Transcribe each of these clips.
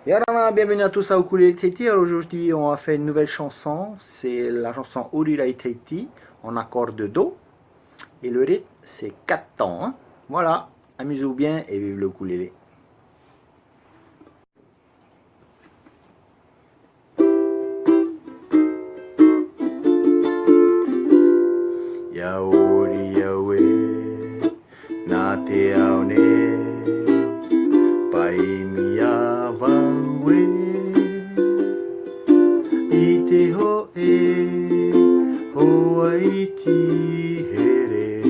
Yarana, bienvenue à tous à Ukulele Tahiti. Alors aujourd'hui, on va faire une nouvelle chanson. C'est la chanson Ukulele Tahiti en accord de Do. Et le rythme, c'est 4 temps. Hein. Voilà, amusez-vous bien et vive le ukulélé. Yaori yawe, na te aone, pai mia vaue. I te hoe, hoa iti here.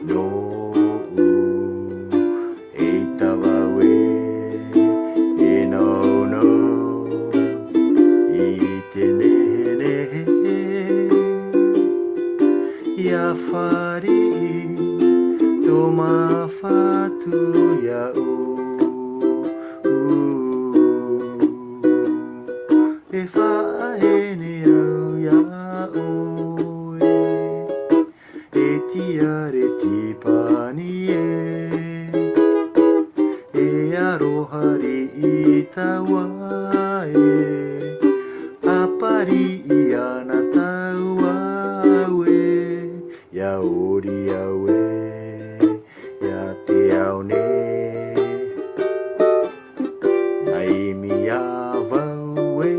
No e tawawe, e no no, i te nehe. Ia whari, toma whatu ia e whaene au ia oe, e tiare tipani e arohari i taua apari i ana taua yaori yawe, ya te aone, ai mia vaue,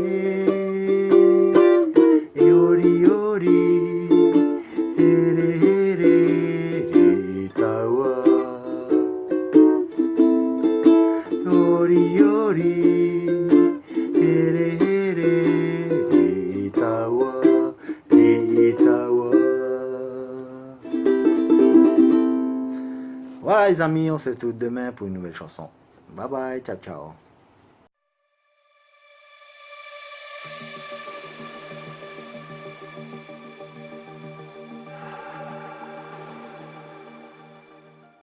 e ori ori, here here, re taua, ori ori, here here, re taua, re taua. Voilà les amis, on se retrouve demain pour une nouvelle chanson. Bye bye, ciao ciao.